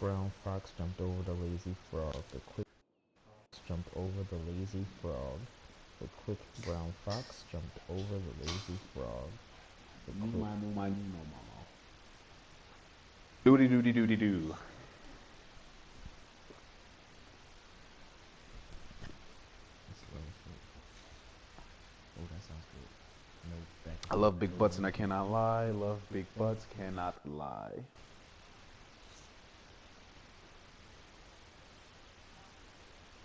brown fox jumped over the lazy frog. The quick fox jumped over the lazy frog. The quick brown fox jumped over the lazy frog. The quick... Doody doody doody doo. Oh, that sounds good. No back. I love big butts and I cannot lie. Love big butts, cannot lie.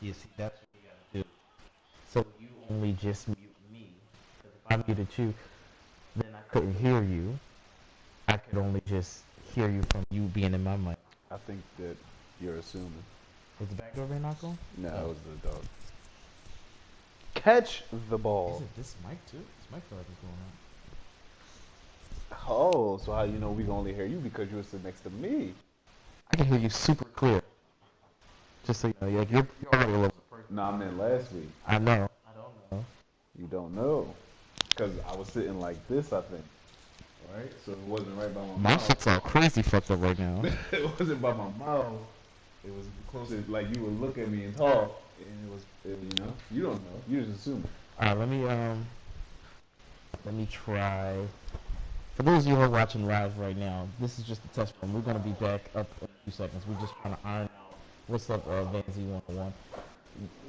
You see, that's what you gotta do. So you only just mute me. Because if I muted you, then I couldn't hear you. I could only just hear you from you being in my mic. I think that you're assuming. Was the back door being knocked on? No, it was the dog. Catch the ball. Is it this mic too? This mic feel like it's going on. Oh, so how you know we can only hear you because you were sitting next to me? I can hear you super clear. Just so you know, like you're already a little. No, I meant last week. I know. I don't know. You don't know. Because I was sitting like this, I think. Right? So it wasn't right by my mouth. My shit's all crazy fucked up right now. It wasn't by my mouth. It was closer, like you would look at me and talk. And you know, you don't know. You just assume. Alright, let me try. For those of you who are watching live right now, this is just a test run. We're going to be back up in a few seconds. We're just trying to iron out. What's up, Vanzy 101?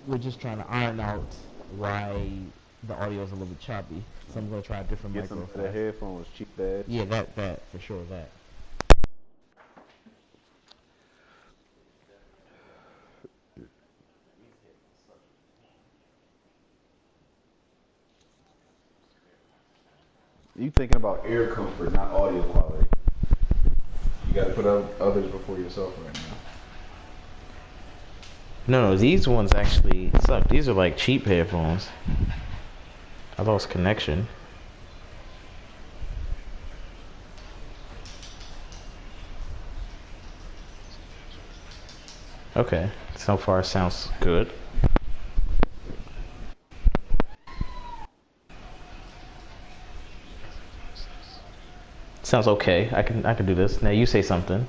We're just trying to iron out why the audio is a little bit choppy. So I'm going to try a different microphone. Get some of the headphones, cheap ass. Yeah, that, for sure, that. You thinking about air comfort, not audio quality. You gotta put out others before yourself right now. No, these ones actually suck. These are like cheap headphones. I lost connection. Okay, so far sounds good. Sounds okay. I can do this. Now you say something.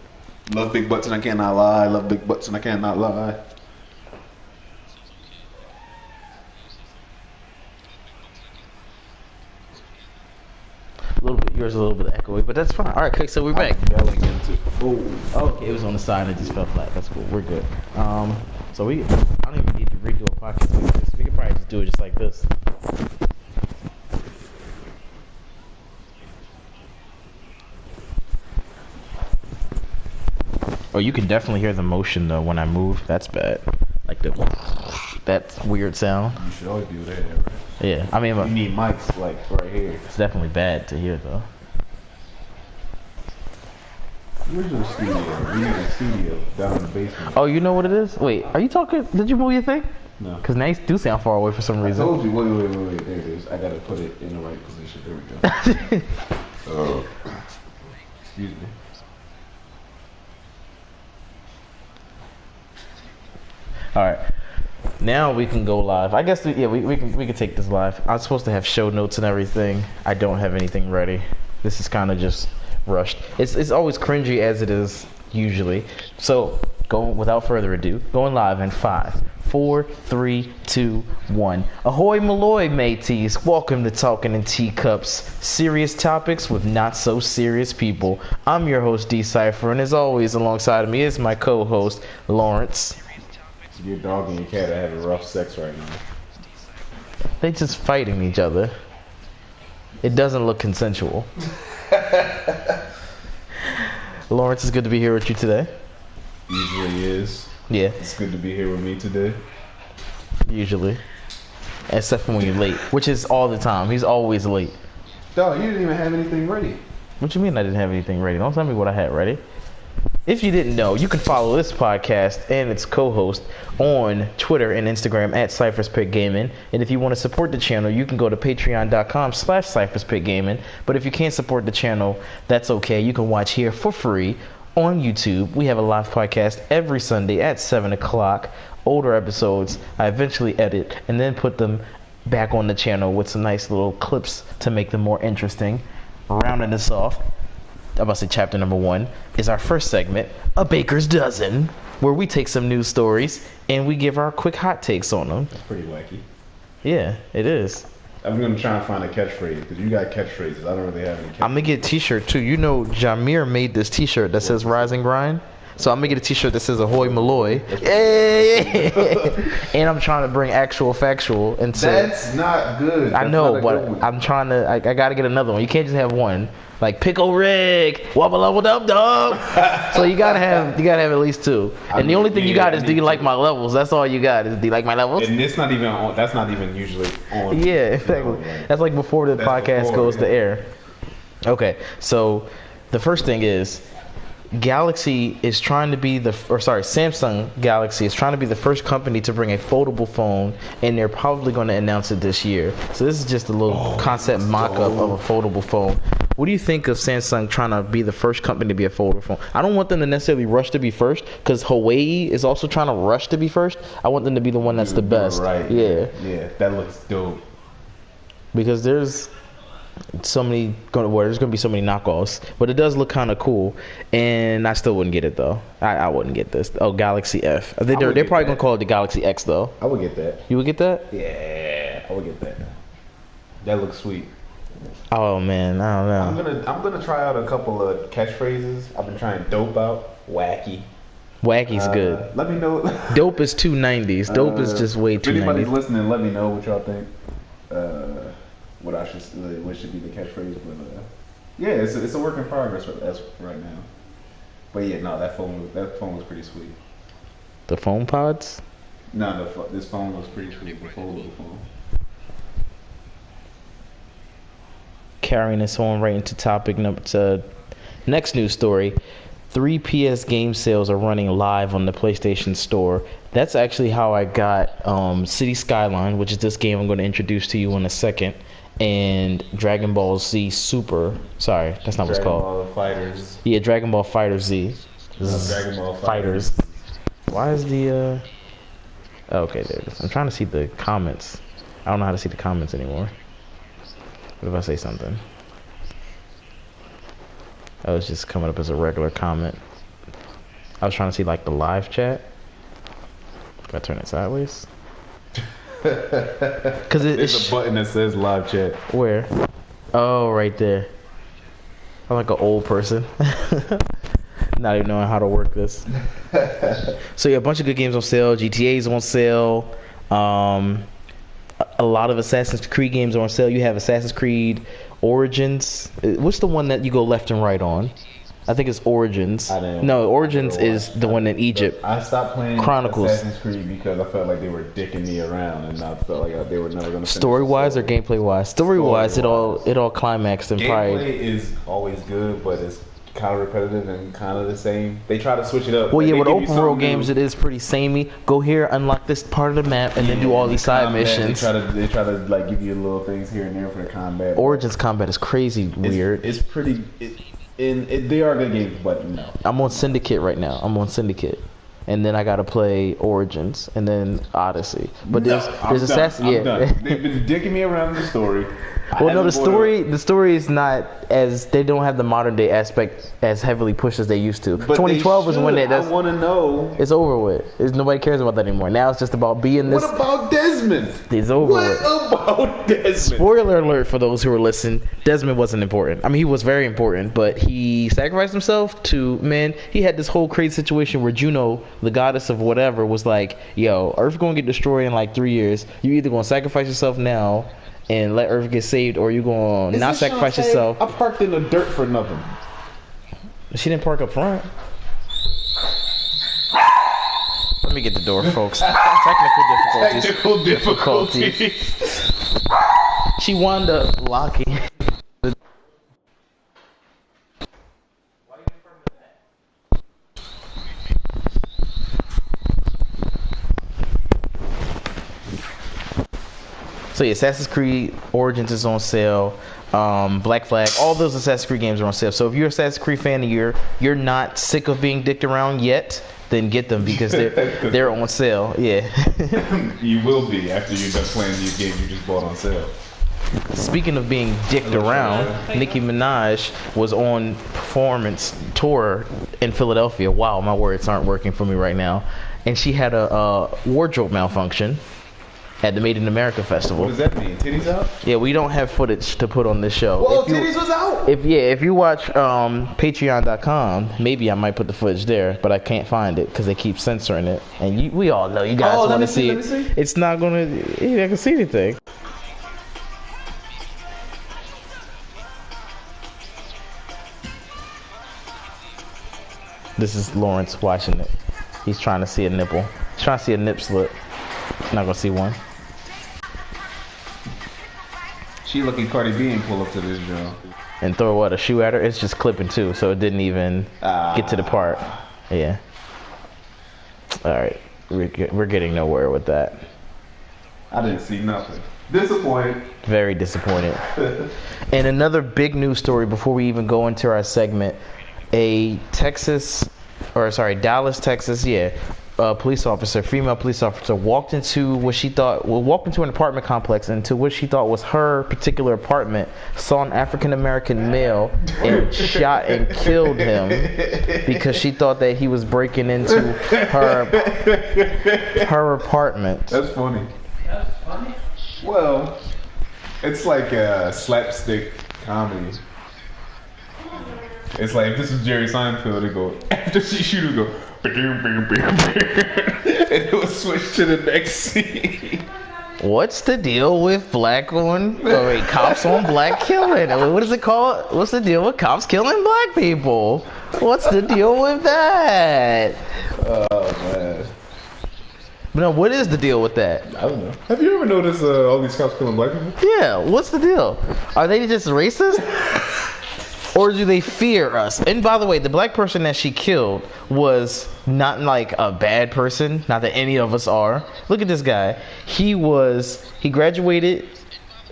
Love big butts and I cannot lie. Love big butts and I cannot lie. A little bit, yours a little bit echoey, but that's fine. All right, okay, so we're back. Yelling into. Oh, okay, it was on the side and it just fell flat. That's cool. We're good. So I don't even need to redo a podcast like this. We could probably just do it just like this. Oh, you can definitely hear the motion though when I move. That's bad. Like that weird sound. You should always be able to hear that, right? Yeah, I mean, you need mics like right here. It's definitely bad to hear though. Where's your studio? We need a studio down in the basement. Oh, you know what it is? Wait, are you talking? Did you move your thing? No. Because now you do sound far away for some reason. I told you. Wait. There it is. I gotta put it in the right position. There we go. Excuse me. All right, now we can go live. I guess we can take this live. I'm supposed to have show notes and everything. I don't have anything ready. This is kind of just rushed. It's always cringy as it is usually. So without further ado, going live in 5, 4, 3, 2, 1. Ahoy Malloy mateys, welcome to Talking in Teacups, serious topics with not so serious people. I'm your host D Cypher, and as always alongside of me is my co-host Lawrence. Your dog and your cat are having rough sex right now. They just fighting each other. It doesn't look consensual. Lawrence, it's good to be here with you today. Usually is. Yeah. It's good to be here with me today. Usually. Except for when you're late, which is all the time. He's always late. Dog, you didn't even have anything ready. What you mean I didn't have anything ready? Don't tell me what I had ready. If you didn't know, you can follow this podcast and its co-host on Twitter and Instagram at Cypher's Pit Gaming. And if you want to support the channel, you can go to patreon.com/Cypher's Pit Gaming. But if you can't support the channel, that's okay. You can watch here for free on YouTube. We have a live podcast every Sunday at 7 o'clock. Older episodes I eventually edit and then put them back on the channel with some nice little clips to make them more interesting. Rounding this off, I'm about to say chapter number 1 is our first segment, A Baker's Dozen, where we take some news stories and we give our quick hot takes on them. That's pretty wacky. Yeah, it is. I'm gonna try and find a catchphrase because you got catchphrases. I don't really have any. I'm gonna get a t-shirt too. You know, Jameer made this t-shirt that says Rise and Grind. So I'm gonna get a t-shirt that says Ahoy Malloy. Yeah. And I'm trying to bring actual factual and say That's not good. I That's know, not a but good one. I'm trying to. I gotta get another one. You can't just have one. Like Pickle Rick, wubba lubba dub dub. So you gotta have at least 2. And the only thing you got is do you like my levels? That's all you got is do you like my levels? And it's not even on. That's not even usually on. Yeah, exactly. That's like before the podcast goes to air. Okay, so the first thing is Samsung Galaxy is trying to be the first company to bring a foldable phone, and they're probably going to announce it this year. So this is just a little concept mock-up of a foldable phone. What do you think of Samsung trying to be the first company to be a foldable phone? I don't want them to necessarily rush to be first, because Huawei is also trying to rush to be first. I want them to be the one that's the best. Right. Yeah. Yeah, that looks dope. Because there's gonna be so many knockoffs, but it does look kind of cool, and I still wouldn't get it though. I wouldn't get this. Oh, Galaxy F. They're probably gonna call it the Galaxy X though. I would get that. You would get that? Yeah, I would get that. That looks sweet. Oh man, I don't know. I'm gonna try out a couple of catchphrases. I've been trying dope out, wacky. Wacky's good. Let me know. Dope is 290s. Dope is just way If anybody's 290s. listening, let me know what y'all think. What should be the catchphrase? But yeah, it's a work in progress right now. But yeah, no, that phone was pretty sweet. The phone pods? No, this phone was pretty sweet. The foldable phone. Carrying us on right into topic number to next news story. 3 PS game sales are running live on the PlayStation Store. That's actually how I got City Skyline, which is this game I'm going to introduce to you in a second, and Dragon Ball Z Super. Sorry, that's not what it's called. Dragon Ball Fighters. Yeah, Dragon Ball Fighter Z. Dragon Ball Fighters. Why is the oh, okay, there it is. I'm trying to see the comments. I don't know how to see the comments anymore. What if I say something? Oh, it's just coming up as a regular comment. I was trying to see like the live chat. If I turn it sideways. Cause There's a button that says live chat. Where? Oh, right there. I'm like an old person. Not even knowing how to work this. So yeah, a bunch of good games on sale. GTA's on sale. A lot of Assassin's Creed games are on sale. You have Assassin's Creed Origins. What's the one that you go left and right on? I think it's Origins. No, Origins is the one in Egypt. I stopped playing Chronicles. Assassin's Creed because I felt like they were dicking me around, and I felt like they were never going to. Story wise or gameplay wise? Story wise, it all climaxed and gameplay probably. is always good, but it's kind of repetitive and kind of the same. They try to switch it up. Well, yeah, They with give you open world something games, new. it is pretty samey. Go here, unlock this part of the map, and then do all these side combat, missions. They try to like give you little things here and there for the combat. Origins combat is crazy weird. It's pretty. They are good games, but no. I'm on Syndicate right now. And then I gotta play Origins, and then Odyssey. But there's Assassin. I'm Yeah. done. They've been dicking me around in the story. Well, no, the story is not as they don't have the modern day aspect as heavily pushed as they used to. But 2012 is when I want to know. it's over with. Nobody cares about that anymore. Now it's just about being this. What about Desmond? It's over with. What about Desmond? Spoiler alert for those who are listening. Desmond wasn't important. I mean, he was very important, but he sacrificed himself to, man, he had this whole crazy situation where Juno, the goddess of whatever, was like, yo, Earth gonna get destroyed in like 3 years. You either gonna sacrifice yourself now and let Earth get saved, or you gonna not sacrifice yourself. I parked in the dirt for nothing. She didn't park up front. Let me get the door, folks. Technical difficulties. She wound up locking. So yeah, Assassin's Creed Origins is on sale. Black Flag, all those Assassin's Creed games are on sale. So if you're an Assassin's Creed fan and you're not sick of being dicked around yet, then get them because they're on sale. Yeah. You will be after you're done playing these games you just bought on sale. Speaking of being dicked around, Nicki Minaj was on performance tour in Philadelphia. Wow, my words aren't working for me right now. And she had a wardrobe malfunction at the Made in America Festival. What does that mean? Titties out? Yeah, we don't have footage to put on this show. Whoa, titties was out! If you watch Patreon.com, maybe I might put the footage there, but I can't find it because they keep censoring it. And we all know you guys want to see it. It's not gonna. You can see anything. This is Lawrence watching it. He's trying to see a nipple. He's trying to see a nip slip. Not gonna see one. She looking Cardi B and pull up to this joint. And throw what, a shoe at her? It's just clipping too, so it didn't even get to the part. Yeah. Alright. We're getting nowhere with that. I didn't see nothing. Disappointed. Very disappointed. And another big news story before we even go into our segment. Dallas, Texas, police officer, female police officer, walked into an apartment complex, into what she thought was her particular apartment, saw an African American male, and shot and killed him because she thought that he was breaking into her apartment. That's funny. Well, it's like a slapstick comedy. It's like, if this is Jerry Seinfeld, it go, after she shoot it, go, and it will switch to the next scene. What's the deal with cops on black killing? What is it called? What's the deal with cops killing black people? What's the deal with that? Oh, man. No, what is the deal with that? I don't know. Have you ever noticed all these cops killing black people? Yeah, what's the deal? Are they just racist? Or do they fear us? And by the way, the black person that she killed was not like a bad person. Not that any of us are. Look at this guy. He graduated.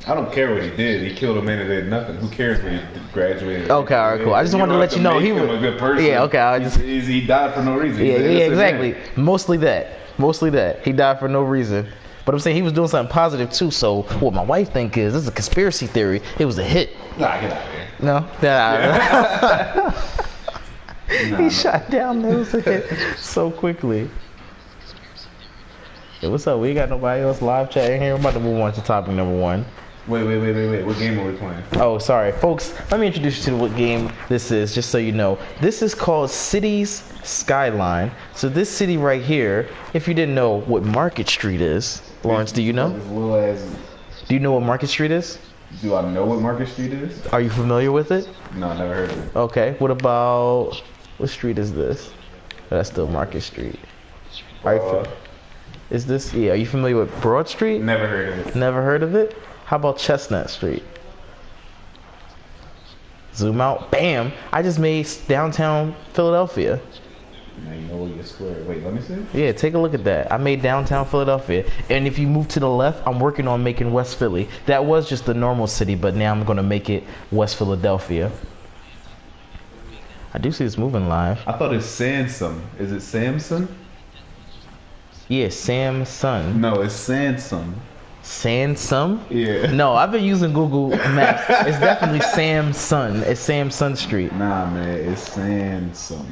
I don't care what he did. He killed a man that did nothing. Who cares what he graduated? Okay, all right, cool. I just wanted to let you know he was a good person. Yeah, okay. He died for no reason. Yeah, exactly. Man. Mostly that. He died for no reason. But I'm saying he was doing something positive too. So what my wife think is this is a conspiracy theory. It was a hit. Nah, get out of here. No, yeah. He shot down. That was a hit so quickly. Hey, what's up? We ain't got nobody else live chatting here. I'm about to move on to topic number 1. Wait. What game are we playing? Oh, sorry. Folks, let me introduce you to what game this is, just so you know. This is called Cities Skyline. So this city right here, if you didn't know what Market Street is, Lawrence, do you know? Do you know what Market Street is? Do I know what Market Street is? Are you familiar with it? No, I never heard of it. Okay. What street is this? Oh, that's still Market Street. Is this? Yeah. Are you familiar with Broad Street? Never heard of it. Never heard of it? How about Chestnut Street? Zoom out. Bam! I just made downtown Philadelphia. Magnolia Square. Wait, let me see. Yeah, take a look at that. I made downtown Philadelphia. And if you move to the left, I'm working on making West Philly. That was just the normal city, but now I'm going to make it West Philadelphia. I do see this moving live. I thought it's Samsung. Is it Samsung? Yeah, Samsung. No, it's Samsung. Samsung? Yeah. No, I've been using Google Maps. It's definitely Samsung. It's Samsung Street. Nah, man, it's Samsung.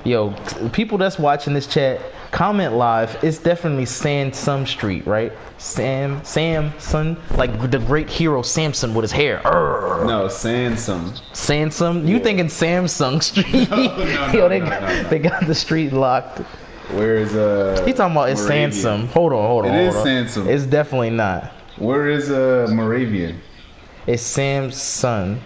Yo, people that's watching this chat, comment live. It's definitely Samsung Street, right? Samsung, like the great hero Samson with his hair. Urgh. No, Samsung. Samsung? You thinking Samsung Street? No, they got the street locked. Where is He's talking about it's Moravian? Samsung. Hold on. It is Samsung. It's definitely not. Where is Moravian? It's Samsung.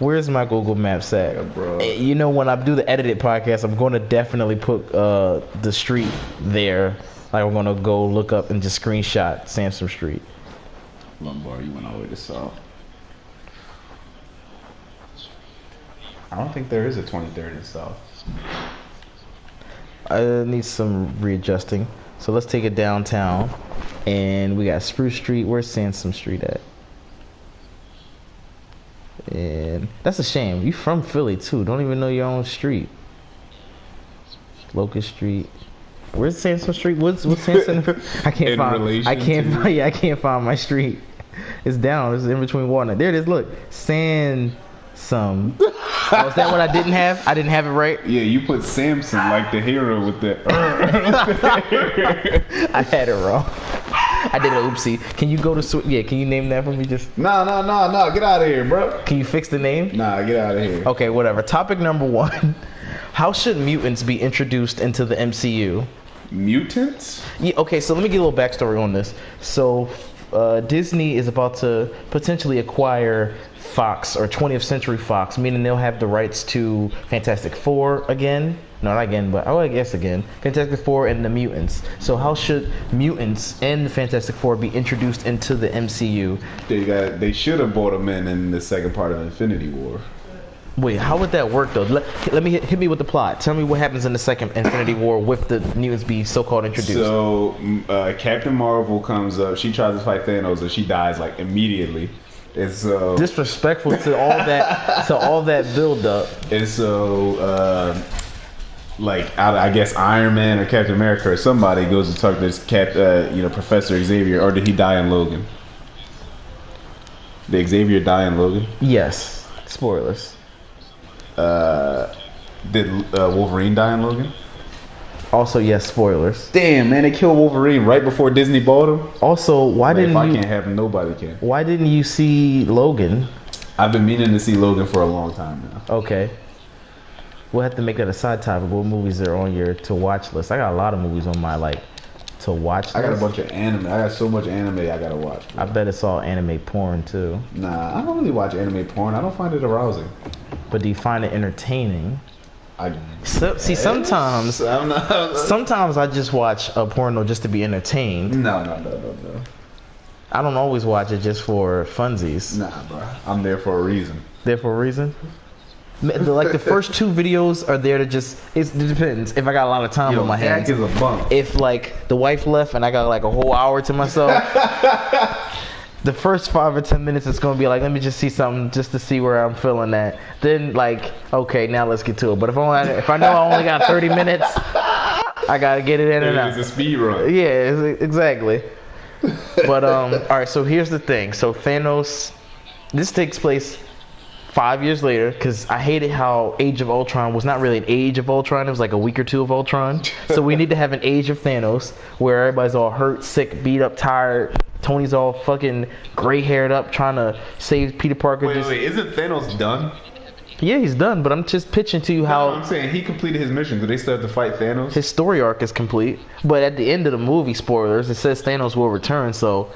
Where's my Google Maps at? Yeah, bro. You know, when I do the edited podcast, I'm going to definitely put the street there. Like, I'm going to go look up and just screenshot Samson Street. Lombard, you went all the way to South. I don't think there is a 23rd in South. I need some readjusting. So let's take it downtown. And we got Spruce Street. Where's Sansom Street at? And that's a shame. You from Philly too. Don't even know your own street. Locust Street. Where's Sansom Street? What's Sansom? I can't In find. relation I can't to- find. Yeah, I can't find my street. It's down. It's in between water. There it is. Look, Sansom. Oh, is that what I didn't have? I didn't have it right. Yeah, you put Samson like the hero with the. I had it wrong. I did an oopsie. Can you go to? Yeah, can you name that for me? Just. No, get out of here, bro. Can you fix the name? Nah, get out of here. Okay, whatever. Topic number 1. How should mutants be introduced into the MCU? Mutants? Yeah, okay, so let me get a little backstory on this. So, Disney is about to potentially acquire Fox, or 20th Century Fox, meaning they'll have the rights to Fantastic Four again. No, not again, but I guess again. Fantastic Four and the mutants. So how should mutants and the Fantastic Four be introduced into the MCU? They should have brought them in the second part of Infinity War. Wait, how would that work though? Let me hit me with the plot. Tell me what happens in the second Infinity War with the mutants be so-called introduced. So Captain Marvel comes up. She tries to fight Thanos, and she dies like immediately. And so disrespectful to all that build up. And so I guess Iron Man or Captain America or somebody goes to talk to this Professor Xavier, or did he die in Logan? Did Xavier die in Logan? Yes. Spoilers. Did Wolverine die in Logan? Also, yes, spoilers. Damn, man, they killed Wolverine right before Disney bought him. Also, why didn't if I you? can't have him, nobody can. Why didn't you see Logan? I've been meaning to see Logan for a long time now. Okay. We'll have to make that a side topic. What movies are on your to watch list? I got a lot of movies on my to watch list. I got a bunch of anime. I got so much anime I gotta watch. Bro. I bet it's all anime porn too. Nah, I don't really watch anime porn. I don't find it arousing. But do you find it entertaining? Sometimes I just watch a porno just to be entertained. No. I don't always watch it just for funsies. Nah, bro. I'm there for a reason. There for a reason? Like the first 2 videos are there to just, it depends. If I got a lot of time on my hands. Jack is a bump. If like the wife left and I got like a whole hour to myself, the first 5 or 10 minutes it's gonna be like, let me just see something just to see where I'm feeling at. Then like, okay, now let's get to it. But if I know I only got 30 minutes, I gotta get it in and out. It's a speed run. Yeah, exactly. But all right. So here's the thing. So Thanos, this takes place 5 years later, because I hated how Age of Ultron was not really an Age of Ultron. It was like a week or 2 of Ultron. So we need to have an Age of Thanos where everybody's all hurt, sick, beat up, tired. Tony's all fucking gray-haired up trying to save Peter Parker. Wait, isn't Thanos done? Yeah, he's done, but I'm just pitching to you how... No, I'm saying he completed his mission. Do they still have to fight Thanos? His story arc is complete. But at the end of the movie, spoilers, it says Thanos will return, so...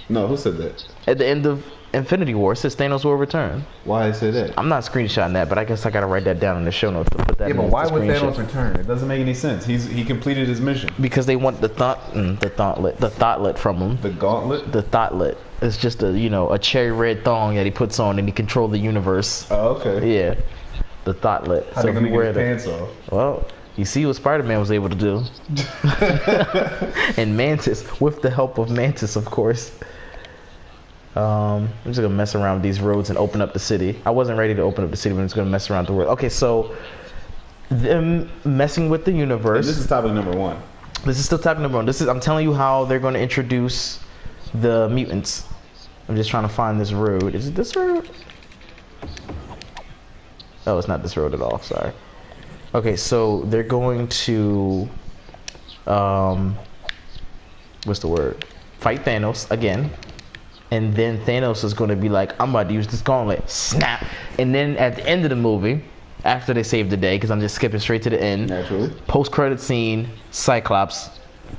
No, who said that? At the end of Infinity War, it says Thanos will return. Why did it say that? I'm not screenshotting that, but I guess I gotta write that down in the show notes to put that in. Yeah, but why the would screenshot. Thanos return? It doesn't make any sense. He completed his mission. Because they want the thoughtlet from him. The gauntlet? The thoughtlet. It's just a cherry red thong that he puts on and he controls the universe. Oh, okay. Yeah. The thoughtlet. How so they gonna get his pants off? Well, you see what Spider-Man was able to do. And Mantis, with the help of Mantis, of course. I'm just gonna mess around with these roads and open up the city. I wasn't ready to open up the city, but I'm just gonna mess around the world. Okay, so them messing with the universe. And this is topic number 1. This is still topic number 1. I'm telling you how they're gonna introduce the mutants. I'm just trying to find this road. Is it this road? Oh, it's not this road at all. Sorry. Okay, so they're going to what's the word? Fight Thanos again. And then Thanos is going to be like, I'm about to use this gauntlet. Snap. And then at the end of the movie, after they save the day, because I'm just skipping straight to the end. Naturally. Post-credit scene, Cyclops.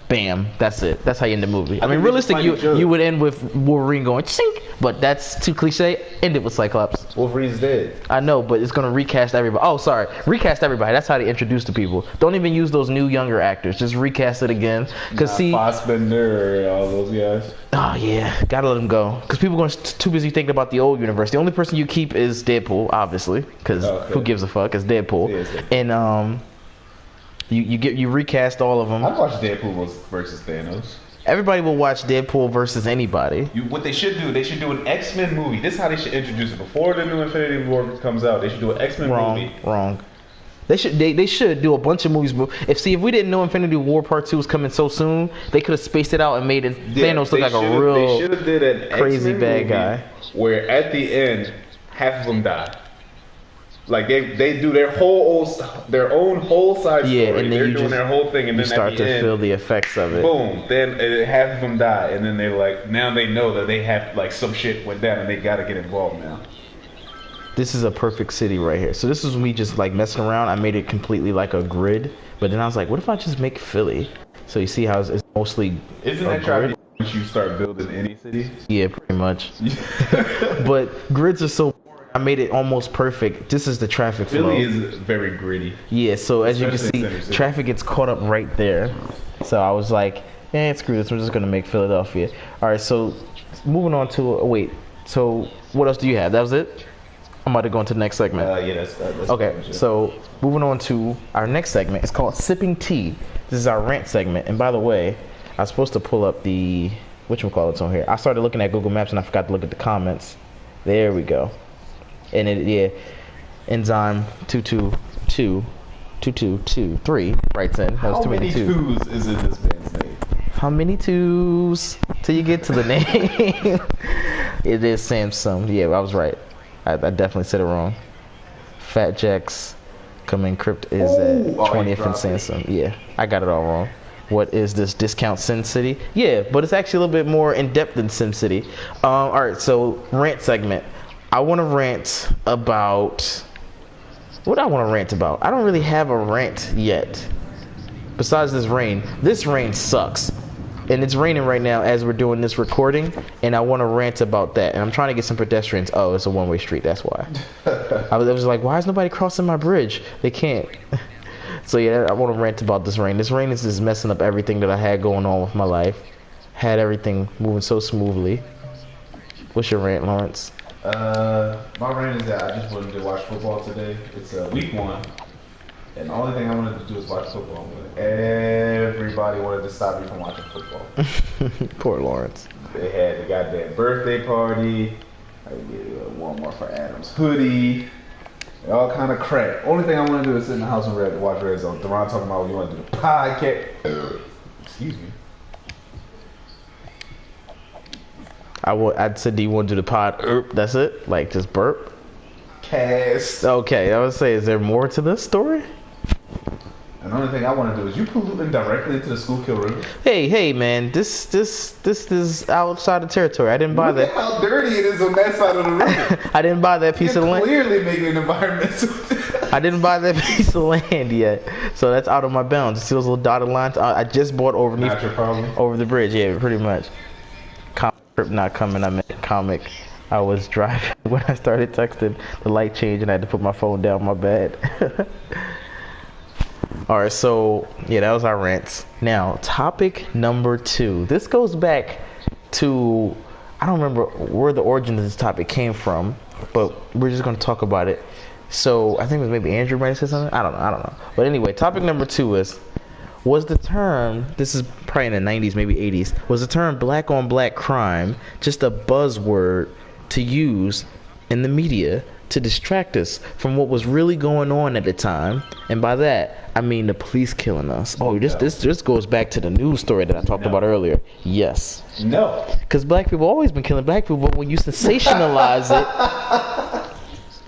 Bam. That's it. That's how you end the movie. I mean, realistic, you would end with Wolverine going, chink. But that's too cliche. End it with Cyclops. Wolverine's dead. I know, but it's going to recast everybody. Oh, sorry. Recast everybody. That's how they introduce the people. Don't even use those new, younger actors. Just recast it again. Because see... Fassbender, all those guys. Oh, yeah. Gotta let them go. Because people are too busy thinking about the old universe. The only person you keep is Deadpool, obviously. Because who gives a fuck? It's Deadpool. Yeah, and, you recast all of them. I'd watch Deadpool versus Thanos. Everybody will watch Deadpool versus anybody. What they should do an X-Men movie. This is how they should introduce it. Before the new Infinity War comes out, they should do an X-Men movie. Wrong. They should do a bunch of movies. If we didn't know Infinity War Part 2 was coming so soon, they could have spaced it out and made Thanos look like a real they should have did an crazy X-Men bad movie guy. where at the end half of them die. Like they do their own whole side story. Yeah, and then they're you doing just their whole thing, and you then start at the to end, feel the effects of it. boom. Then half of them die, and then they're like, now they know that they have like some shit went down, and they got to get involved now. This is a perfect city right here. So this is me just like messing around. I made it completely like a grid, but then I was like, what if I just make Philly? So you see how it's mostly Isn't that trying once you start building any city? Yeah, pretty much. But grids are so. I made it almost perfect. This is the traffic flow. Philly is very gritty. Yeah, so as you can Especially see, traffic gets caught up right there. So I was like, screw this. We're just going to make Philadelphia. All right, so moving on to, wait. So what else do you have? That was it? I'm about to go into the next segment. Yeah, that's okay, so moving on to our next segment. It's called Sipping Tea. This is our rant segment. And by the way, I was supposed to pull up the, whatchamacallits on here. I started looking at Google Maps and I forgot to look at the comments. There we go. And Enzyme 22223 writes in. That was too many twos. How many twos is in this man's name? How many twos till you get to the name? It is Samsung. Yeah, I was right. I definitely said it wrong. Fat Jack's Coming Crypt is at 20th and Samsung. Yeah, I got it all wrong. What is this discount Sin City? Yeah, but it's actually a little bit more in depth than Sim City. All right, so rant segment. I want to rant about what I want to rant about. I don't really have a rant yet. Besides this rain. This rain sucks. And it's raining right now as we're doing this recording. And I want to rant about that. And I'm trying to get some pedestrians. Oh, it's a one-way street. That's why. I was like, why is nobody crossing my bridge? They can't. So yeah, I want to rant about this rain. This rain is just messing up everything that I had going on with my life. Had everything moving so smoothly. What's your rant, Lawrence? My rant is that I just wanted to watch football today. It's week 1, and the only thing I wanted to do is watch football. But everybody wanted to stop me from watching football. Poor Lawrence. They had the goddamn birthday party. I get one more for Adam's hoodie. All kind of crap. Only thing I want to do is sit in the house and watch Red Zone. Deron talking about when you want to do the podcast. Excuse me. I said, do you want to do the pod? That's it? Like, just burp? Cast. Okay, I would say, is there more to this story? And the only thing I want to do is you polluting directly into the Schuylkill River. Hey, man, this is outside the territory. I didn't buy Look that. at how dirty it is on that side of the river. I didn't buy that piece of land. Clearly making an environmental. I didn't buy that piece of land yet, so that's out of my bounds. See those little dotted lines? I just bought over the bridge. Yeah, pretty much. Comic not coming. I meant comic. I was driving when I started texting. The light changed and I had to put my phone down my bed. All right, so yeah, that was our rants. Now, topic number 2. This goes back to, I don't remember where the origin of this topic came from, but we're just going to talk about it. So I think it was maybe Andrew might have said something. I don't know. But anyway, topic number 2 was the term, this is probably in the 90s, maybe 80s, was the term black on black crime just a buzzword to use in the media to distract us from what was really going on at the time? And by that, I mean the police killing us. Oh, this goes back to the news story that I talked about earlier. Yes. No. Because black people always been killing black people, but when you sensationalize it,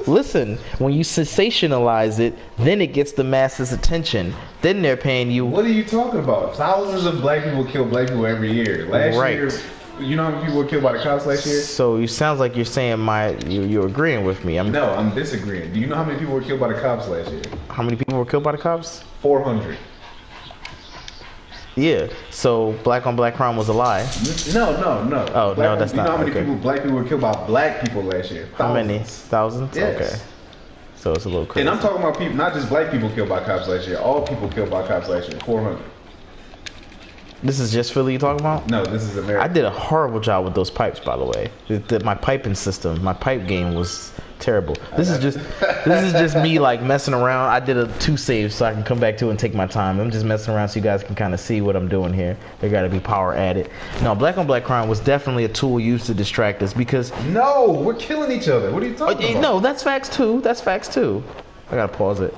listen, when you sensationalize it, then it gets the masses' attention. Then they're paying you. What are you talking about? Thousands of black people kill black people every year. Last year, you know how many people were killed by the cops last year? So you sounds like you're saying you're agreeing with me. No, I'm disagreeing. Do you know how many people were killed by the cops last year? How many people were killed by the cops? 400. Yeah. So black on black crime was a lie. No. Oh, no, that's not. You know how many black people were killed by black people last year? Thousands. How many? Thousands? Yes. Okay. So it's a little crazy. And I'm talking about people, not just black people killed by cops last year. All people killed by cops last year. 400. This is just Philly you talking about? No, this is America. I did a horrible job with those pipes, by the way. My piping system, my pipe game was terrible. This is just me like messing around. I did 2 saves so I can come back to it and take my time. I'm just messing around so you guys can kind of see what I'm doing here. There got to be power added. No, black on black crime was definitely a tool used to distract us because. No, we're killing each other. What are you talking about? No, that's facts too. I gotta pause it.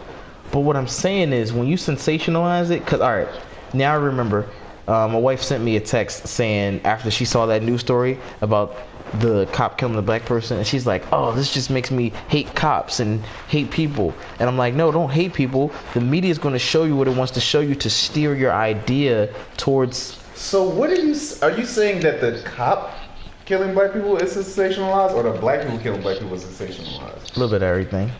But what I'm saying is, when you sensationalize it, because, all right, now I remember, my wife sent me a text saying, after she saw that news story about the cop killing the black person, and she's like, oh, this just makes me hate cops and hate people. And I'm like, no, don't hate people. The media is going to show you what it wants to show you to steer your idea towards. So what are you saying that the cop killing black people is sensationalized, or the black people killing black people is sensationalized? A little bit of everything.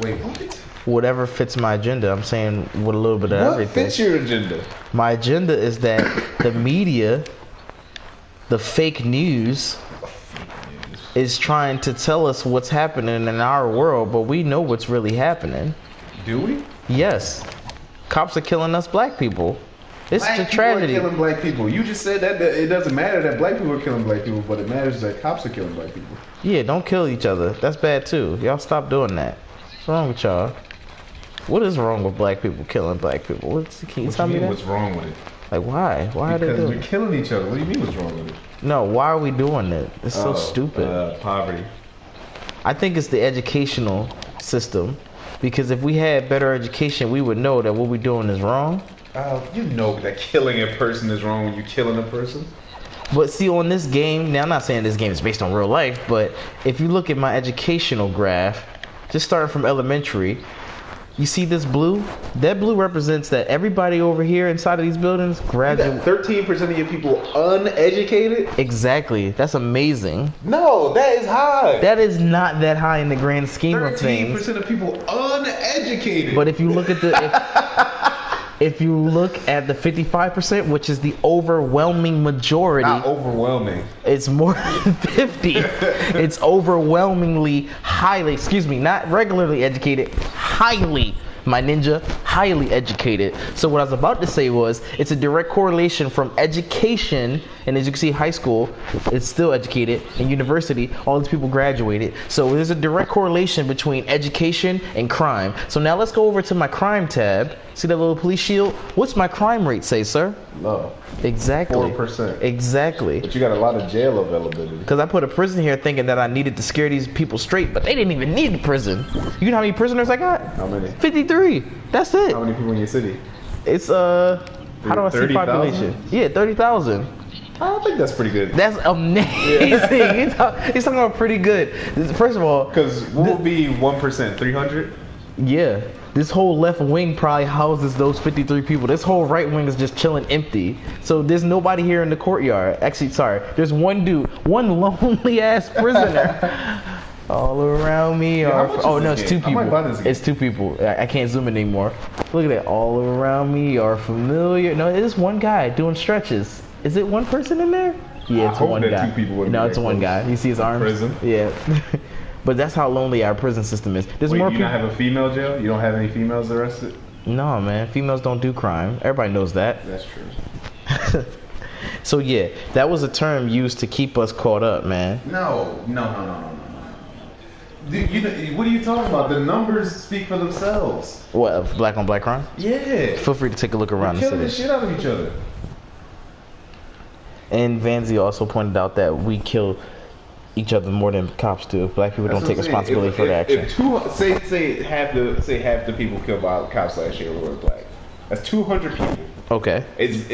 Wait, what? Whatever fits my agenda. I'm saying with a little bit of everything. What fits your agenda? My agenda is that the media, the fake news, is trying to tell us what's happening in our world, but we know what's really happening. Do we? Yes. Cops are killing us black people. It's a tragedy. Black people are killing black people. You just said that it doesn't matter that black people are killing black people, but it matters that cops are killing black people. Yeah, don't kill each other. That's bad too. Y'all stop doing that. What's wrong with y'all? What is wrong with black people killing black people? Can you tell me that? What's wrong with it? Like, why? Why are they doing it? Because we're killing each other. What do you mean what's wrong with it? No, why are we doing it? It's so stupid. Poverty. I think it's the educational system. Because if we had better education, we would know that what we're doing is wrong. You know that killing a person is wrong when you're killing a person. But see, on this game, now I'm not saying this game is based on real life, but if you look at my educational graph, just starting from elementary, you see this blue? That blue represents that everybody over here inside of these buildings graduate. 13% of your people uneducated? Exactly. That's amazing. No, that is high. That is not that high in the grand scheme of things. 13% of people uneducated. But if you look at if you look at the 55%, which is the overwhelming majority. Not overwhelming. It's more than 50. It's overwhelmingly highly, excuse me, not regularly educated, highly, my ninja, highly educated. So what I was about to say was, it's a direct correlation from education, and as you can see, high school, it's still educated, and university, all these people graduated. So there's a direct correlation between education and crime. So now let's go over to my crime tab. See that little police shield? What's my crime rate say, sir? Low. Exactly. 4%. Exactly. But you got a lot of jail availability. Because I put a prison here thinking that I needed to scare these people straight, but they didn't even need the prison. You know how many prisoners I got? How many? 53. That's it. How many people in your city? It's how do I see 30,000? population? Yeah, 30,000. I think that's pretty good. That's amazing. Yeah. He's talking about pretty good. First of all, because what would be 1%? 300? Yeah. This whole left wing probably houses those 53 people. This whole right wing is just chilling empty. So there's nobody here in the courtyard. Actually, sorry. There's one dude, one lonely ass prisoner. All around me are... Oh, no, it's two people. It's two people. I can't zoom in anymore. Look at that. All around me are familiar. No, it is one guy doing stretches. Is it one person in there? Yeah, it's one guy. No, it's one guy. You see his arms? Prison? Yeah. But that's how lonely our prison system is. There's more people. You don't have a female jail? You don't have any females arrested? No, man. Females don't do crime. Everybody knows that. That's true. So yeah, that was a term used to keep us caught up, man. No. Dude, what are you talking about? The numbers speak for themselves. What, black on black crime? Yeah. Feel free to take a look around the city. Killing the shit out of each other. And Vanzi also pointed out that we kill each other more than cops do. Black people don't take responsibility for the action. Say half the people killed by cops last year were black. That's 200 people. Okay. It's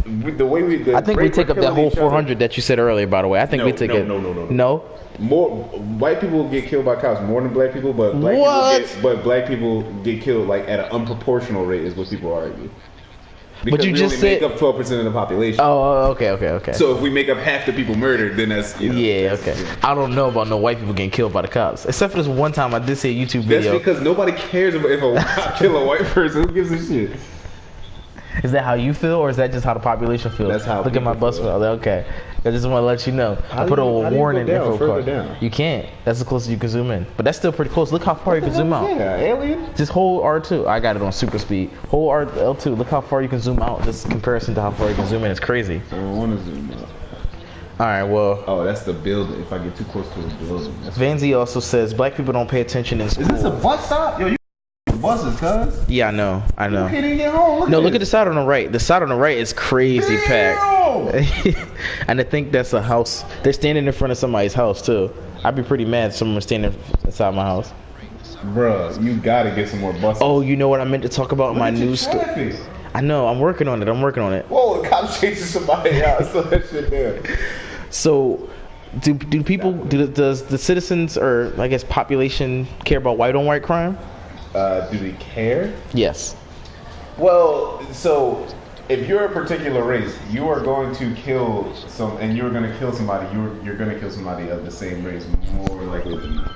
the way we. I think we take up that whole 400 that you said earlier. By the way, I think we take it. No. More white people get killed by cops more than black people, but black people get killed like at an unproportional rate is what people argue. Because but you we just only said make up 12% of the population. Oh, okay. So if we make up half the people murdered, then that's okay. I don't know about no white people getting killed by the cops, except for this one time I did see a YouTube video. That's because nobody cares if a cop kill a white person. Who gives a shit? Is that how you feel, or is that just how the population feels? That's how. Look at my bus. Okay, I just want to let you know. I put a warning info card. You can't. That's the closest you can zoom in, but that's still pretty close. Look how far you can zoom out. Yeah, alien. Just hold R2. I got it on super speed. Hold L2. Look how far you can zoom out. This comparison to how far you can zoom in is crazy. I don't want to zoom out. All right, well. Oh, that's the building. If I get too close to the building. Vanzi also says black people don't pay attention in school. Is this a bus stop? Yo, you buses, cuz. Yeah, I know. You can't even get home. Look at the side on the right. The side on the right is crazy packed. And I think that's a house. They're standing in front of somebody's house too. I'd be pretty mad if someone was standing inside my house. Bruh, you gotta get some more buses. Oh, you know what I meant to talk about in my news story? I know, I'm working on it. Whoa, the cop chasing somebody out. I saw that shit there. So, do people, does the citizens, or I guess population, care about white on white crime? Do they care? Yes. Well, so if you're a particular race, you are going to kill and you're going to kill somebody. You're going to kill somebody of the same race more likely than not.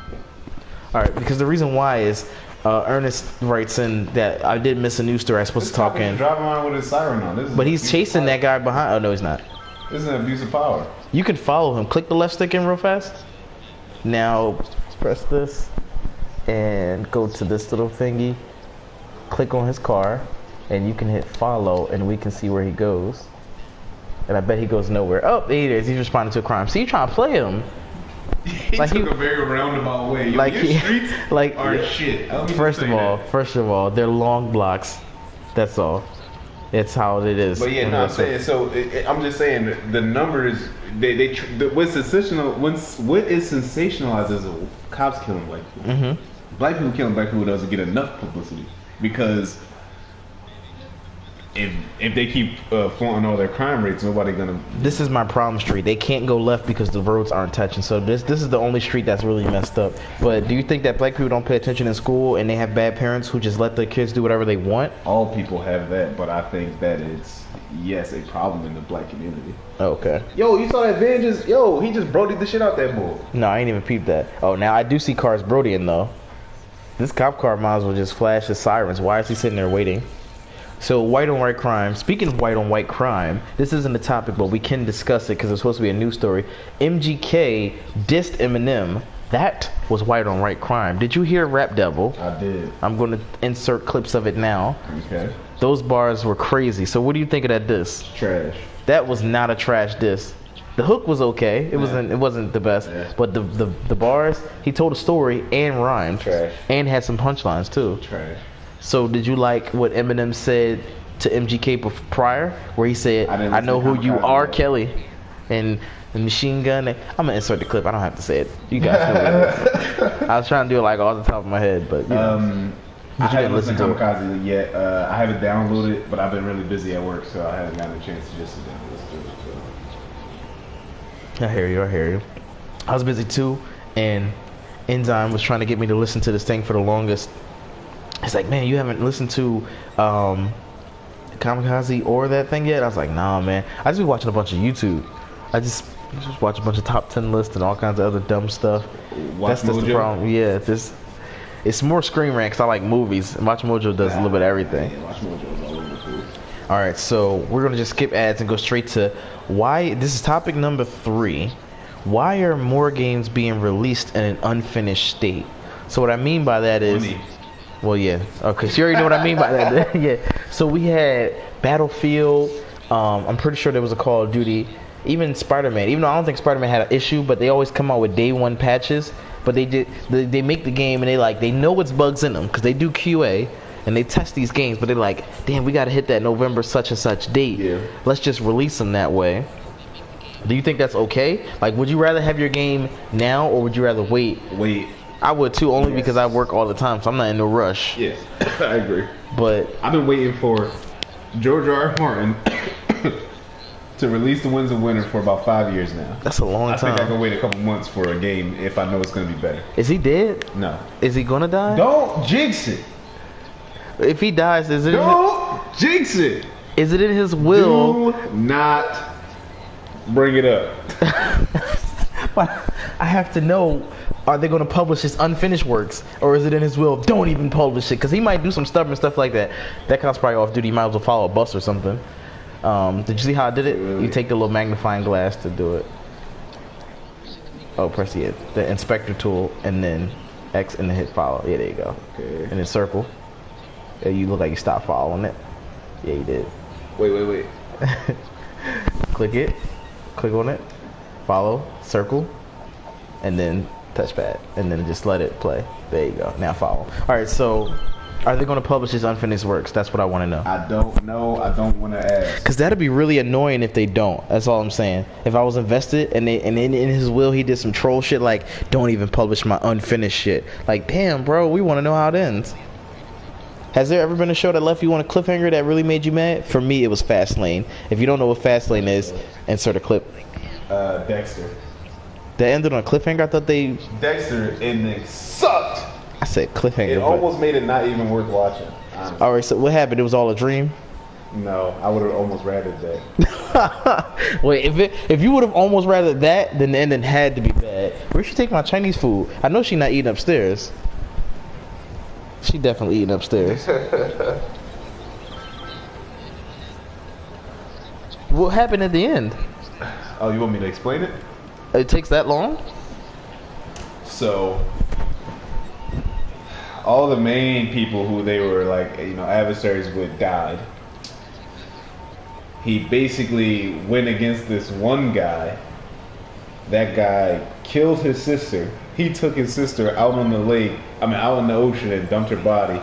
All right, because the reason why is Ernest writes in that I did miss a news story I was supposed to talk in. Driving around with his siren on. But he's chasing that guy behind. Oh no, he's not. This is an abuse of power. You can follow him. Click the left stick in real fast. Now press this and go to this little thingy. Click on his car, and you can hit follow, and we can see where he goes. And I bet he goes nowhere. Oh, there he is. He's responding to a crime. See, you trying to play him? He took a very roundabout way. Yo, your streets are shit. First of all, they're long blocks. That's all. It's how it is. But yeah, no, I'm saying. So I'm just saying the numbers. What is sensationalized is cops killing black people. Mm-hmm. Black people killing black people doesn't get enough publicity because if they keep flaunting all their crime rates, nobody gonna. This is my problem street. They can't go left because the roads aren't touching. So this is the only street that's really messed up. But do you think that black people don't pay attention in school and they have bad parents who just let their kids do whatever they want? All people have that, but I think that it's a problem in the black community. Okay. Yo, you saw that van just? Yo, he just brodied the shit out that bull. No, I ain't even peeped that. Oh, now I do see cars brodying though. This cop car might as well just flash his sirens. Why is he sitting there waiting? So white on white crime. Speaking of white on white crime, this isn't a topic, but we can discuss it because it's supposed to be a news story. MGK dissed Eminem. That was white on white crime. Did you hear Rap Devil? I did. I'm going to insert clips of it now. Okay. Those bars were crazy. So what do you think of that diss? Trash. That was not a trash diss. The hook was okay. It wasn't the best. Yeah. But the bars, he told a story and rhymed. Trash. And had some punchlines too. Trash. So did you like what Eminem said to MGK prior, where he said, "I know who you are, Kelly," and the Machine Gun? I'm gonna insert the clip. I don't have to say it. You guys know what it is. I was trying to do it like off the top of my head, but you know. I haven't listened to Kamikaze yet. I haven't downloaded, but I've been really busy at work, so I haven't gotten a chance to just sit down and listen to it. So. I hear you. I was busy too, and Enzyme was trying to get me to listen to this thing for the longest. It's like, man, you haven't listened to Kamikaze or that thing yet? I was like, nah, man. I just be watching a bunch of YouTube. I just watch a bunch of top 10 lists and all kinds of other dumb stuff. That's just the problem. Yeah, it's more Screen Rant because I like movies. And Watch Mojo does a little bit of everything. Yeah, Watch Mojo is all over the place. All right, so we're going to just skip ads and go straight to why. This is topic number 3. Why are more games being released in an unfinished state? So what I mean by that is... Well, yeah. Okay, so you already know what I mean by that. Yeah. So we had Battlefield. I'm pretty sure there was a Call of Duty. Even Spider-Man. Even though I don't think Spider-Man had an issue, but they always come out with day one patches. But they make the game and they know it's bugs in them because they do QA and they test these games. But they're like, damn, we got to hit that November such and such date. Yeah. Let's just release them that way. Do you think that's okay? Like, would you rather have your game now or would you rather wait? I would too, only because I work all the time, so I'm not in no rush. Yes, I agree. But I've been waiting for George R. R. Martin to release the Winds of Winter for about 5 years now. That's a long time. I think I can wait a couple months for a game if I know it's going to be better. Is he dead? No. Is he gonna die? Don't jinx it. If he dies, jinx it. Is it in his will? Do not bring it up. But I have to know. Are they going to publish his unfinished works, or is it in his will? Don't even publish it, because he might do some stubborn stuff like that. That counts probably off duty. You might as well follow a bus or something. Did you see how I did it? Really? You take the little magnifying glass to do it. Oh, press the inspector tool, and then X, and then hit follow. Yeah, there you go. Okay. And then circle. Yeah, you look like you stopped following it. Yeah, you did. Wait. Click it. Click on it. Follow. Circle. And then touchpad, and then just let it play. There you go. Now follow. All right, so Are they going to publish his unfinished works? That's what I want to know. I don't know. I don't want to ask. Because that'd be really annoying if they don't. That's all I'm saying. If I was invested and in his will he did some troll shit like, don't even publish my unfinished shit. Like, damn, bro, we want to know how it ends. Has there ever been a show that left you on a cliffhanger that really made you mad? For me, it was Fastlane. If you don't know what Fastlane is, insert a clip. Dexter. That ended on a cliffhanger? I thought they... Dexter ending sucked. I said cliffhanger. It almost made it not even worth watching. Honestly. Alright, so what happened? It was all a dream? No, I would have almost rather that. Wait, if you would have almost rather that, then the ending had to be bad. Where should she take my Chinese food? I know she's not eating upstairs. She definitely eating upstairs. What happened at the end? Oh, you want me to explain it? It takes that long? So, all the main people who they were like, you know, adversaries with died. He basically went against this one guy. That guy killed his sister. He took his sister out on the lake, out in the ocean, and dumped her body.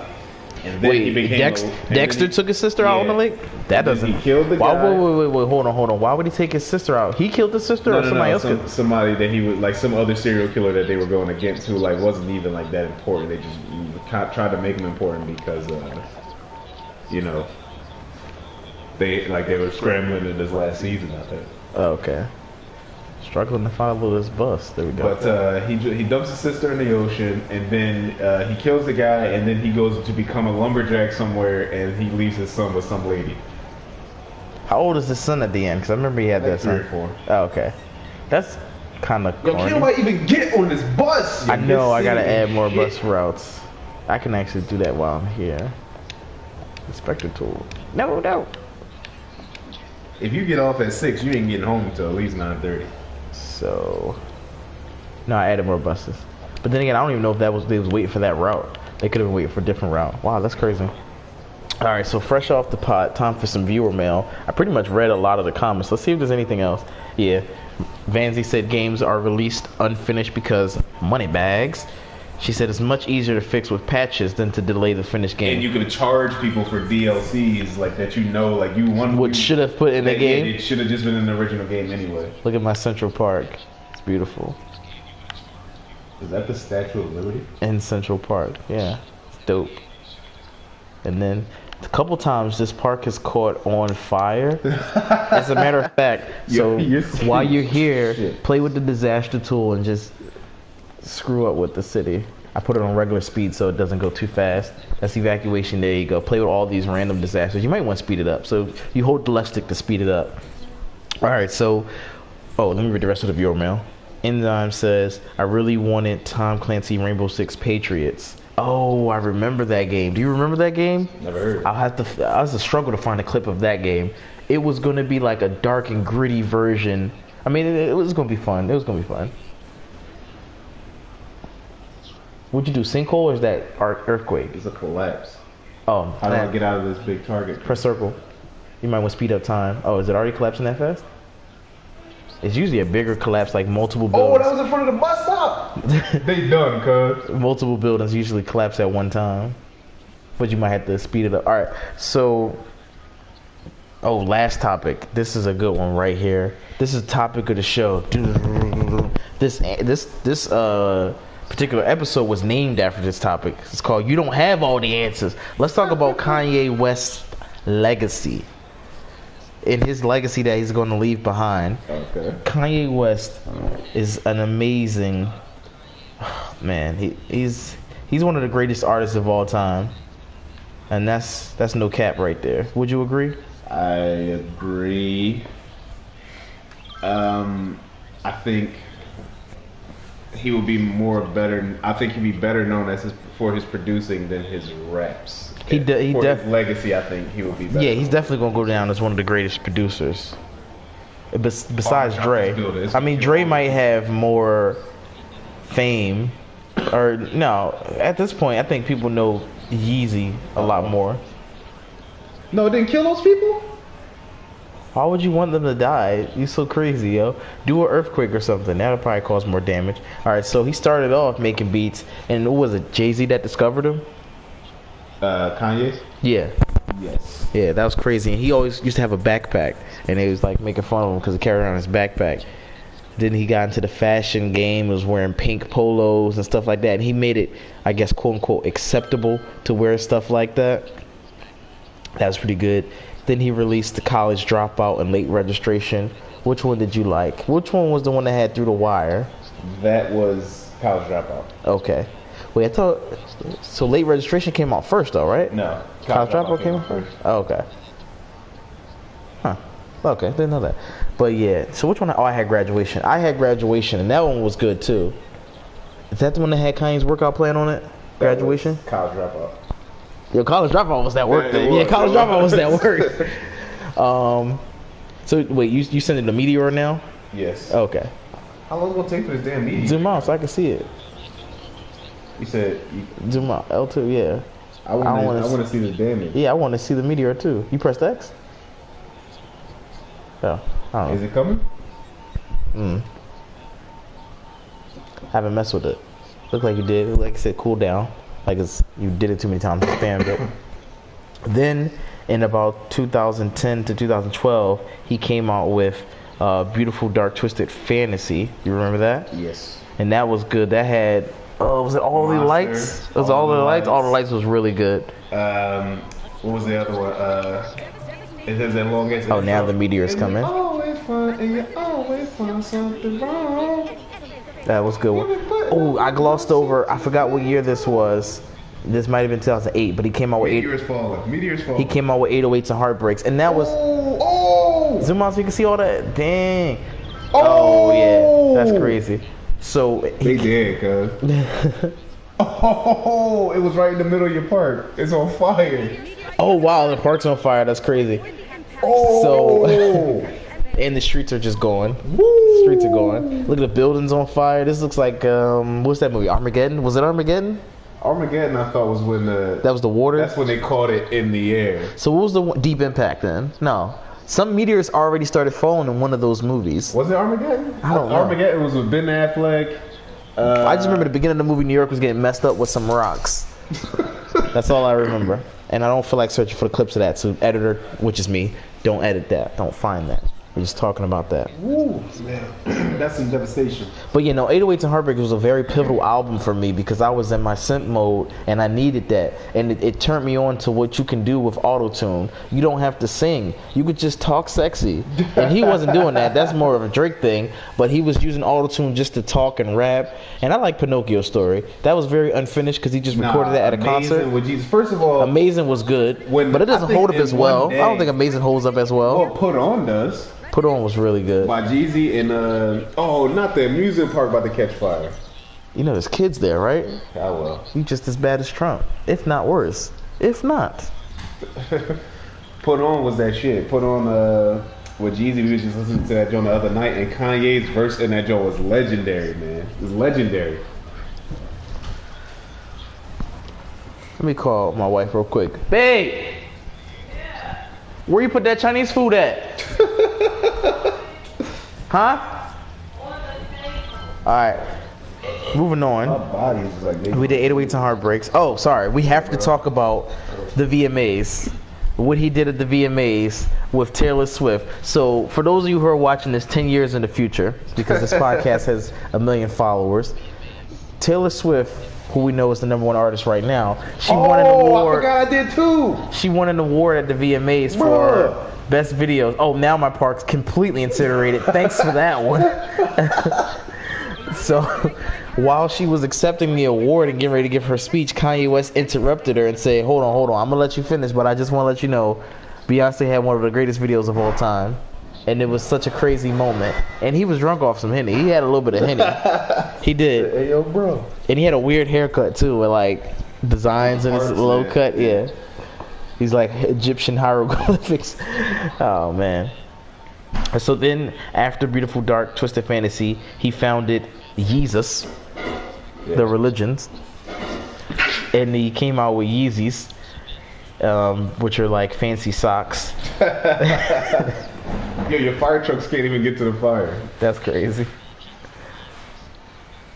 And then he became Dexter took his sister out on the lake? That doesn't... He killed the guy. Wait, hold on. Why would he take his sister out? He killed his sister, or somebody else killed? Somebody that he would, like some other serial killer that they were going against who like wasn't even like that important. They just tried to make him important because, you know, they were scrambling in this last season, I think. Oh, okay. Struggling to follow this bus. There we go. But he dumps his sister in the ocean, and then he kills the guy, and then he goes to become a lumberjack somewhere, and he leaves his son with some lady. How old is his son at the end? Because I remember he had like that son. 3 or 4. Oh, okay. That's kind of corny. Yo, can't even get on this bus. I know. I gotta add more bus routes. I can actually do that while I'm here. Inspector tool. No. If you get off at 6, you ain't getting home until at least 9:30. So, no, I added more buses. But then again, I don't even know if they was waiting for that route. They could have been waiting for a different route. Wow, that's crazy. All right, so fresh off the pot, time for some viewer mail. I pretty much read a lot of the comments. Let's see if there's anything else. Yeah, Vanzi said games are released unfinished because money bags. She said it's much easier to fix with patches than to delay the finished game. And you could charge people for DLCs like that, you know, like you want. What should have put in the game? It should have just been in the original game anyway. Look at my Central Park. It's beautiful. Is that the Statue of Liberty? In Central Park, yeah, it's dope. And then a couple times this park is caught on fire. As a matter of fact, so while you're here, play with the disaster tool and just screw up with the city. I put it on regular speed so it doesn't go too fast. That's evacuation. There you go. Play with all these random disasters. You might want to speed it up. So you hold the left stick to speed it up. All right. So, let me read the rest of the viewer mail. Enzyme says, I really wanted Tom Clancy Rainbow Six Patriots. Oh, I remember that game. Do you remember that game? Never heard. I was a struggle to find a clip of that game. It was going to be like a dark and gritty version. I mean, it was going to be fun. It was going to be fun. What'd you do, sinkhole or is that earthquake? It's a collapse. Oh. How do I get out of this big target? Press circle. You might want to speed up time. Oh, is it already collapsing that fast? It's usually a bigger collapse, like multiple buildings. Oh, that was in front of the bus stop! They done, cuz. Multiple buildings usually collapse at one time. But you might have to speed it up. Alright, so... last topic. This is a good one right here. This is the topic of the show. This particular episode was named after this topic. It's called You Don't Have All the Answers. Let's talk about Kanye West's legacy. In his legacy that he's going to leave behind. Okay. Kanye West is an amazing man. He's one of the greatest artists of all time. And that's no cap right there. Would you agree? I agree. I think he would be better. I think he'd be better known for his producing than his raps. His legacy, I think he would be better. Yeah, he's definitely gonna go down as one of the greatest producers. Besides Dre. I mean, Dre might have more fame, or no. At this point, I think people know Yeezy a lot more. No, it didn't kill those people. Why would you want them to die? You so crazy, yo. Do an earthquake or something. That'll probably cause more damage. All right, so he started off making beats, and what was it, Jay-Z that discovered him? Kanye? Yeah. Yes. Yeah, that was crazy. And he always used to have a backpack, and they was like making fun of him because he carried around his backpack. Then he got into the fashion game, was wearing pink polos and stuff like that. And he made it, I guess, quote unquote, acceptable to wear stuff like that. That was pretty good. Then he released the College Dropout and Late Registration. Which one did you like? Which one was the one that had Through the Wire? That was College Dropout. Okay. Wait, I thought so. Late Registration came out first, though, right? No. College Dropout came out first. Oh, okay. Huh. Okay, didn't know that. But yeah. So which one? Oh, I had Graduation. I had Graduation, and that one was good too. Is that the one that had Kanye's workout plan on it? Graduation. College Dropout. Yo, College Dropout was that work thing. Yeah, College Dropout was that work. So wait, you sending the Meteor now? Yes. Okay. How long is it gonna take for this damn meeting? Zoom out so I can see it. You said Zoom out. L2, yeah. I want to see this damn meeting. Yeah, I want to see the Meteor too. You pressed X? Oh, I don't know. Is it coming? Haven't messed with it. Looked like you did. Looked like it said cool down. Like you did it too many times. Spammed it. Then in about 2010 to 2012, he came out with Beautiful Dark Twisted Fantasy. You remember that? Yes. And that was good. That had was it All the Lights? It was All the Lights. All the Lights was really good. What was the other one? It says that long as. Oh, Now the Meteor's coming. You always find, and you always find something wrong. That was good one. Oh, I glossed over. I forgot what year this was. This might have been 2008, but he came out with Meteors falling. He came out with 808s and Heartbreaks, and that was. Zoom out so you can see all that. Dang. Oh yeah, that's crazy. So they did, cuz. Oh, it was right in the middle of your park. It's on fire. Oh wow, the park's on fire. That's crazy. Oh. So, and the streets are just going. Woo. Streets are going. Look at the buildings on fire. This looks like what's that movie? Armageddon? Was it Armageddon? Armageddon, I thought was when that was the water. That's when they caught it in the air. So what was the Deep Impact then? No, some meteors already started falling in one of those movies. Was it Armageddon? I don't know. Armageddon was with Ben Affleck. I just remember the beginning of the movie. New York was getting messed up with some rocks. That's all I remember. And I don't feel like searching for the clips of that. So editor, which is me, don't edit that. Don't find that. We're just talking about that. Ooh, man. That's some devastation. But you know, 808s and Heartbreak was a very pivotal album for me because I was in my synth mode and I needed that. And it turned me on to what you can do with auto-tune. You don't have to sing. You could just talk sexy. And he wasn't doing that. That's more of a Drake thing. But he was using auto-tune just to talk and rap. And I like Pinocchio's story. That was very unfinished because he just recorded that at a concert. First of all, Amazing was good. But it doesn't hold up as well. I don't think Amazing holds up as well. Well, Put On does. Put On was really good. By Jeezy and not the amusement park about to catch fire. You know, there's kids there, right? I will. You just as bad as Trump, if not worse. If not. Put On was that shit. Put On with Jeezy. We was just listening to that joint the other night, and Kanye's verse in that joint was legendary, man. It was legendary. Let me call my wife real quick. Babe, where you put that Chinese food at? Huh? Alright. Moving on. My body is like we did 808s and Heartbreaks. Oh, sorry. We have to talk about the VMAs. What he did at the VMAs with Taylor Swift. So, for those of you who are watching this 10 years in the future, because this podcast has 1 million followers, Taylor Swift, who we know is the #1 artist right now, she won an award. I forgot I did too. She won an award at the VMAs for best videos. Oh, now my park's completely incinerated. Thanks for that one. So, while she was accepting the award and getting ready to give her speech, Kanye West interrupted her and said, hold on. I'm going to let you finish, but I just want to let you know, Beyonce had one of the greatest videos of all time. And it was such a crazy moment. And he was drunk off some Henny. He had a little bit of Henny. He did. Hey, yo, bro. And he had a weird haircut, too, with, like, designs in his low cut. Yeah. He's like Egyptian hieroglyphics. Oh, man. So then, after Beautiful Dark Twisted Fantasy, he founded Yeezus, the religions. And he came out with Yeezys, which are like fancy socks. Yo, your fire trucks can't even get to the fire. That's crazy.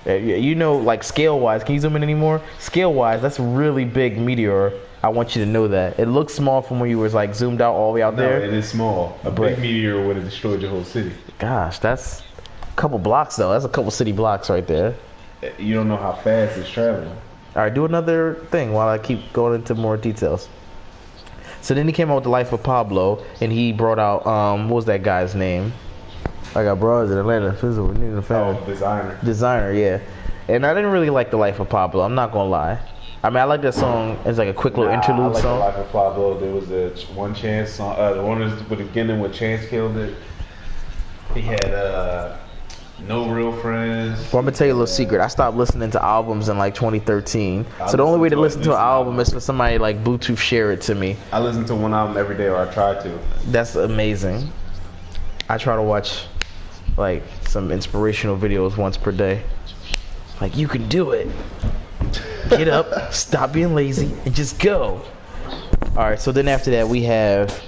You know, like scale wise, can you zoom in anymore? Scale wise, that's a really big meteor. I want you to know that. It looks small from when you was like zoomed out all the way out there. No, it is small. A big meteor would have destroyed your whole city. Gosh, that's a couple blocks though. That's a couple city blocks right there. You don't know how fast it's traveling. All right, do another thing while I keep going into more details. So then he came out with The Life of Pablo, and he brought out what was that guy's name? I got brothers in Atlanta. Designer, yeah. And I didn't really like The Life of Pablo. I'm not gonna lie. I mean, I like that song as like a quick little interlude I like song. The Life of Pablo. There was a One Chance song. The one with the beginning when Chance killed it. He had No Real Friends. Well, I'm gonna tell you a little secret. I stopped listening to albums in like 2013. So the only way to listen to an album is for somebody like Bluetooth share it to me. I listen to one album every day, or I try to. That's amazing. I try to watch like some inspirational videos once per day. Like, you can do it. Get up, stop being lazy, and just go. Alright, so then after that we have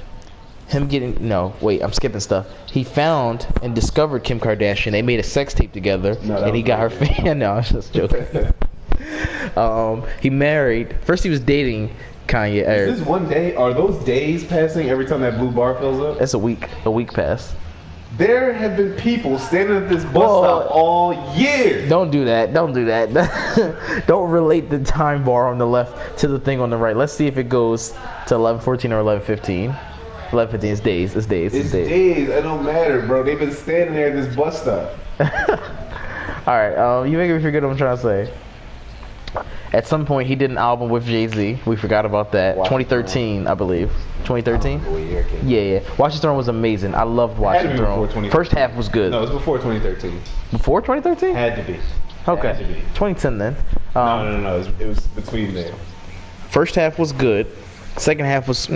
him getting, no, wait, I'm skipping stuff. He found and discovered Kim Kardashian. They made a sex tape together, and he got her fan. No, I was just joking. He married, first he was dating Kanye. Is this one day? Are those days passing every time that blue bar fills up? That's a week passed. There have been people standing at this bus stop all year. Don't do that. Don't do that. Don't relate the time bar on the left to the thing on the right. Let's see if it goes to 11:14 or 11:15. 11:15 is days. It's days. It's days. It don't matter, bro. They've been standing there at this bus stop. All right. You make me forget what I'm trying to say. At some point, he did an album with Jay-Z. We forgot about that. 2013, I believe. 2013? Yeah. Watch the Throne was amazing. I loved Watch the Throne. First half was good. No, it was before 2013. Before 2013? Had to be. Okay. Had to be. 2010 then. No. It was between there. First half was good. Second half was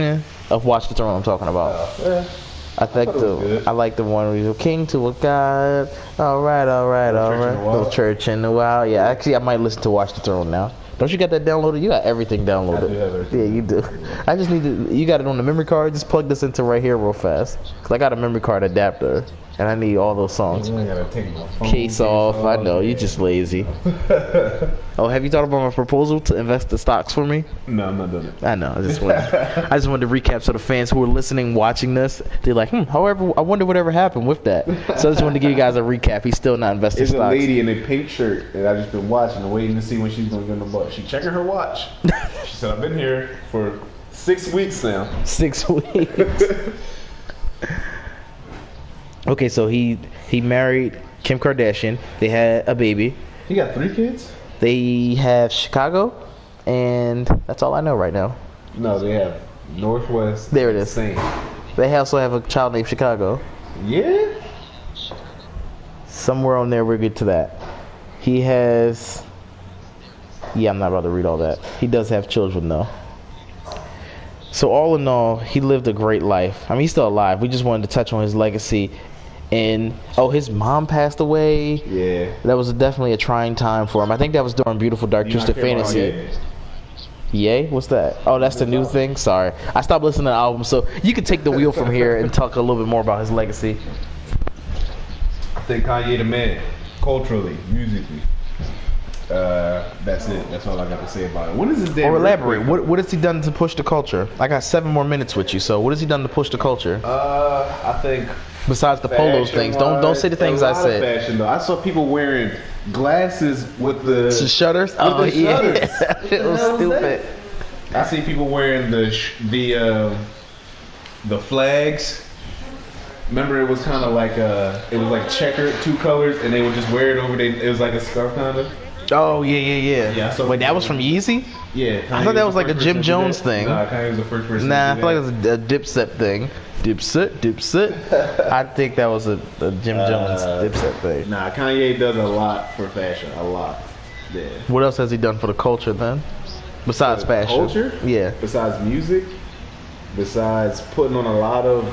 of Watch the Throne I'm talking about. I like the one where you king to a god. All right. Little church in the wild. Yeah, actually, I might listen to Watch the Throne now. Don't you got that downloaded? You got everything downloaded. I do have everything. Yeah, you do. I just need to. You got it on the memory card. Just plug this into right here real fast. Cause I got a memory card adapter, and I need all those songs. I gotta take my phone Case off. I know you're just lazy. Oh, have you thought about my proposal to invest the stocks for me? No, I'm not doing it. I know. I just wanted to recap so the fans who are listening, watching this, they're like, however, I wonder whatever happened with that. So I just wanted to give you guys a recap. He's still not investing There's stocks. a lady in a pink shirt that I just been watching and waiting to see when she's gonna get on the bus. She checking her watch. She said, I've been here for 6 weeks now. 6 weeks. Okay, so he married Kim Kardashian. They had a baby. He got 3 kids? They have Chicago, and that's all I know right now. No, they have Northwest. There it is. Same. They also have a child named Chicago. Yeah? Somewhere on there we'll get to that. He has... Yeah, I'm not about to read all that. He does have children, though. So all in all, he lived a great life. I mean, he's still alive. We just wanted to touch on his legacy. And, his mom passed away. Yeah. That was definitely a trying time for him. I think that was during Beautiful Dark Twisted Fantasy. Yay? What's that? Oh, that's the new thing? Sorry. I stopped listening to the album, so you can take the wheel from here and talk a little bit more about his legacy. I think Kanye the man. Culturally, musically. That's it. That's all I got to say about it. When is his day? Or elaborate. What has he done to push the culture? I got 7 more minutes with you, so what has he done to push the culture? I think... Besides the polos things, don't say the things I said. Fashion, though. I saw people wearing glasses with the shutters. Shutters. It was stupid. I see people wearing the flags. Remember, it was kind of like it was like checkered 2 colors, and they would just wear it over. It was like a scarf kind of. Oh yeah. Wait, that was from Yeezy? Yeah. I thought that was like a Jim Jones thing. Nah, Kanye was the first person. Nah, I feel like it was a Dipset thing. Dipset. I think that was a Jim Jones Dipset thing. Nah, Kanye does a lot for fashion. A lot. Yeah. What else has he done for the culture then? Besides fashion? Culture? Yeah. Besides music? Besides putting on a lot of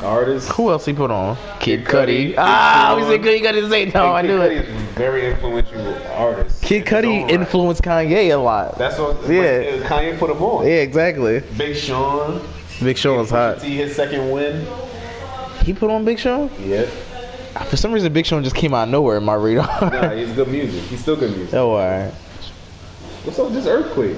artists? Who else he put on? Kid Cudi. We said Kid Cudi. Say no, I knew it. Kid Cudi is a very influential artist. Kid Cudi influenced Kanye a lot. That's what. Yeah. Kanye put him on. Yeah, exactly. Big Sean. Big Sean was hot. See his second win. He put on Big Sean? Yep. For some reason, Big Sean just came out of nowhere in my radar. Nah, he's good music. He's still good music. Oh, alright. What's up with this earthquake?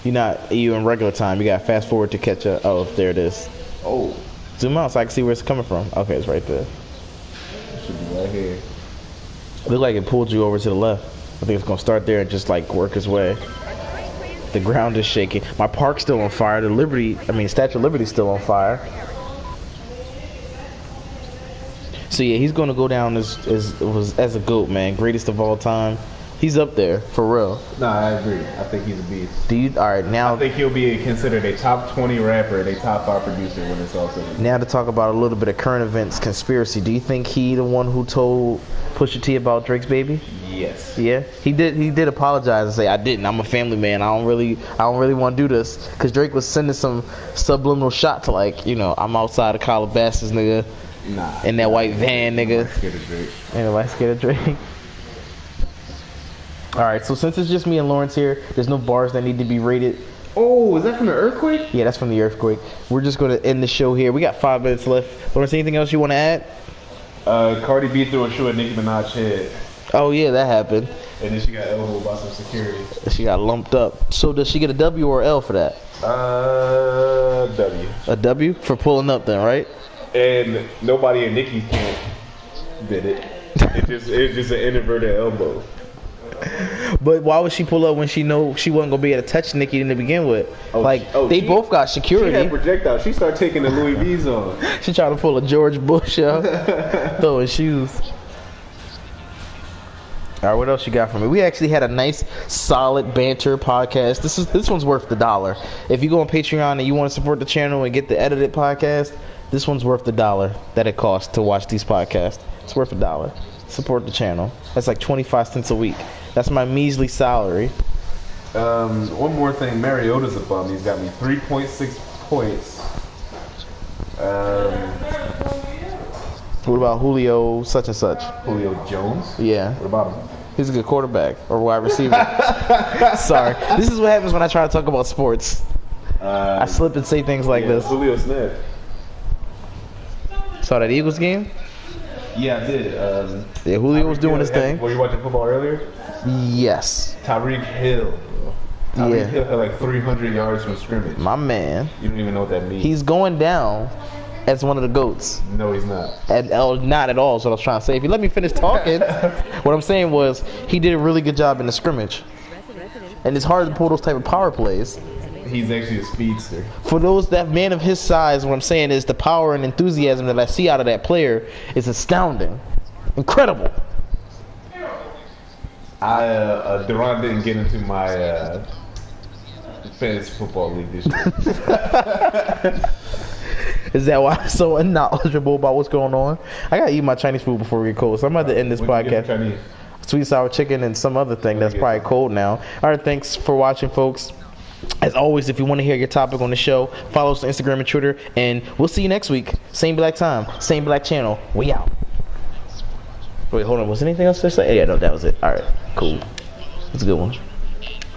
You in regular time. You got to fast forward to catch up. Oh, there it is. Oh. Zoom out so I can see where it's coming from. Okay, it's right there. It should be right here. It looked like it pulled you over to the left. I think it's going to start there and just like work its way. The ground is shaking. My park's still on fire. The Statue of Liberty's still on fire. So yeah, he's gonna go down as a GOAT, man. Greatest of all time. He's up there for real. Nah, I agree. I think he's a beast. Alright, now I think he'll be considered a top 20 rapper and a top 5 producer when it's all said and done. Now to talk about a little bit of current events conspiracy. Do you think he the one who told Pusha T about Drake's baby? Yes. Yeah, he did apologize and say, I didn't. I'm a family man. I don't really want to do this, because Drake was sending some subliminal shot to, like, you know, I'm outside of Calabasas, nigga. Nah. In that white van, nigga. Scared of Drake. Ain't nobody scared of Drake. Alright, so since it's just me and Lawrence here, there's no bars that need to be rated. Oh, is that from the earthquake? Yeah, that's from the earthquake. We're just going to end the show here. We got 5 minutes left. Lawrence, anything else you want to add? Cardi B threw a shoe at Nicki Minaj's head. Oh yeah, that happened. And then she got elbowed by some security. She got lumped up. So does she get a W or an L for that? W. A W for pulling up then, right? And nobody in Nicki's camp did it. It's just an inverted elbow. But why would she pull up when she know she wasn't gonna be able to touch Nicki to begin with? They both got security. She had projectiles. She started taking the Louis V's on. She tried to pull a George Bush out, throwing shoes. All right, what else you got for me? We actually had a nice, solid banter podcast. This one's worth $1. If you go on Patreon and you want to support the channel and get the edited podcast, this one's worth $1 that it costs to watch these podcasts. It's worth $1. Support the channel. That's like 25 cents a week. That's my measly salary. One more thing. Mariota's a bum. He's got me 3.6 points. What about Julio such and such? Julio Jones? Yeah. What about him? He's a good quarterback or wide receiver. Sorry. This is what happens when I try to talk about sports. I slip and say things like this. Julio Smith. Saw that Eagles game? Yeah, I did. Yeah, Julio was doing his thing. Were you watching football earlier? Yes. Tyreek Hill. Tyreek Hill had like 300 yards from scrimmage. My man. You don't even know what that means. He's going down as one of the GOATs. No, he's not. Not at all is what I was trying to say. If you let me finish talking, what I'm saying was he did a really good job in the scrimmage. And it's hard to pull those type of power plays. He's actually a speedster. For that man of his size, what I'm saying is the power and enthusiasm that I see out of that player is astounding. Incredible. Duran didn't get into my fantasy football league this year. Is that why I'm so unknowledgeable about what's going on? I gotta eat my Chinese food before we get cold, so I'm about to end this podcast. Sweet sour chicken and some other thing that's probably cold now. All right, thanks for watching, folks. As always, if you want to hear your topic on the show, follow us on Instagram and Twitter, and we'll see you next week. Same black time, same black channel. We out. Wait, hold on. Was anything else to say? Yeah, no, that was it. All right, cool. That's a good one.